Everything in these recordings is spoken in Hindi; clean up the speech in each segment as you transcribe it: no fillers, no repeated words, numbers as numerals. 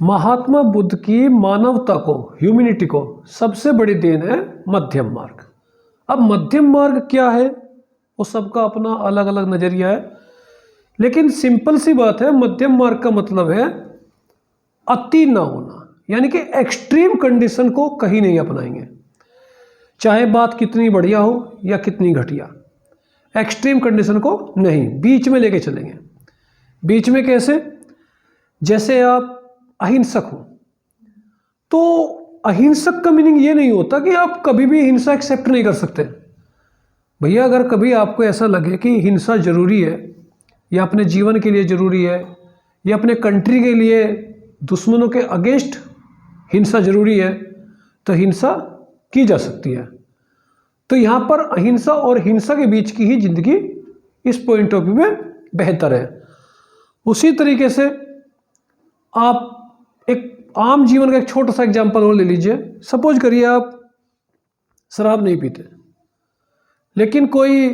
महात्मा बुद्ध की मानवता को, ह्यूमैनिटी को सबसे बड़ी देन है मध्यम मार्ग। अब मध्यम मार्ग क्या है वो सबका अपना अलग अलग नज़रिया है, लेकिन सिंपल सी बात है, मध्यम मार्ग का मतलब है अति ना होना, यानी कि एक्सट्रीम कंडीशन को कहीं नहीं अपनाएंगे, चाहे बात कितनी बढ़िया हो या कितनी घटिया। एक्सट्रीम कंडीशन को नहीं, बीच में लेके चलेंगे। बीच में कैसे? जैसे आप अहिंसक हो, तो अहिंसक का मीनिंग ये नहीं होता कि आप कभी भी हिंसा एक्सेप्ट नहीं कर सकते। भैया, अगर कभी आपको ऐसा लगे कि हिंसा जरूरी है, या अपने जीवन के लिए ज़रूरी है, या अपने कंट्री के लिए दुश्मनों के अगेंस्ट हिंसा ज़रूरी है, तो हिंसा की जा सकती है। तो यहाँ पर अहिंसा और हिंसा के बीच की ही ज़िंदगी इस पॉइंट ऑफ व्यू में बेहतर है। उसी तरीके से आप एक आम जीवन का एक छोटा सा एग्जाम्पल और ले लीजिए। सपोज करिए आप शराब नहीं पीते, लेकिन कोई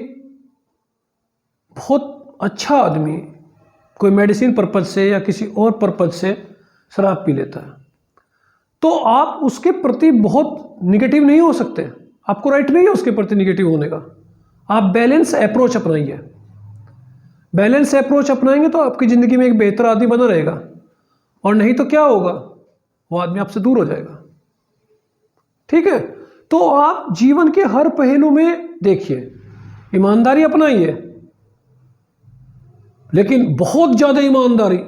बहुत अच्छा आदमी कोई मेडिसिन पर्पज से या किसी और पर्पज से शराब पी लेता है, तो आप उसके प्रति बहुत निगेटिव नहीं हो सकते। आपको राइट नहीं है उसके प्रति निगेटिव होने का। आप बैलेंस अप्रोच अपनाइए। बैलेंस अप्रोच अपनाएंगे तो आपकी ज़िंदगी में एक बेहतर आदमी बना रहेगा, और नहीं तो क्या होगा, वो आदमी आपसे दूर हो जाएगा। ठीक है? तो आप जीवन के हर पहलू में देखिए, ईमानदारी अपनाइए, लेकिन बहुत ज़्यादा ईमानदारी,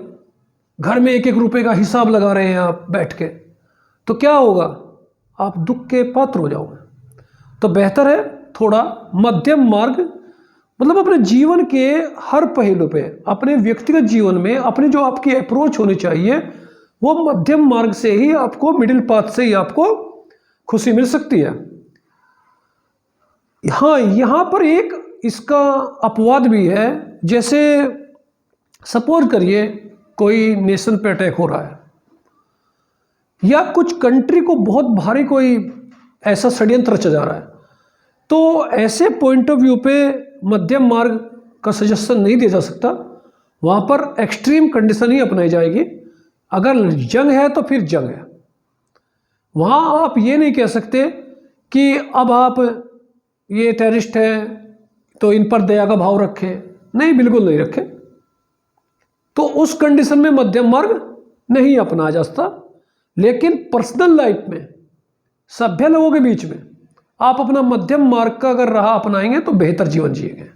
घर में एक एक रुपए का हिसाब लगा रहे हैं आप बैठ के, तो क्या होगा, आप दुख के पात्र हो जाओगे। तो बेहतर है थोड़ा मध्यम मार्ग, मतलब अपने जीवन के हर पहलू पे, अपने व्यक्तिगत जीवन में अपने जो आपकी अप्रोच होनी चाहिए वो मध्यम मार्ग से ही आपको, मिडिल पाथ से ही आपको खुशी मिल सकती है। हाँ, यहाँ पर एक इसका अपवाद भी है। जैसे सपोज करिए कोई नेशन पे अटैक हो रहा है, या कुछ कंट्री को बहुत भारी कोई ऐसा षड्यंत्र रचा जा रहा है, तो ऐसे पॉइंट ऑफ व्यू पे मध्यम मार्ग का सजेशन नहीं दिया जा सकता। वहाँ पर एक्सट्रीम कंडीशन ही अपनाई जाएगी। अगर जंग है तो फिर जंग है। वहाँ आप ये नहीं कह सकते कि अब आप ये टेररिस्ट हैं तो इन पर दया का भाव रखें। नहीं, बिल्कुल नहीं रखें। तो उस कंडीशन में मध्यम मार्ग नहीं अपनाया जा सकता। लेकिन पर्सनल लाइफ में, सभ्य लोगों के बीच में आप अपना मध्यम मार्ग का अगर राह अपनाएंगे तो बेहतर जीवन जिएंगे।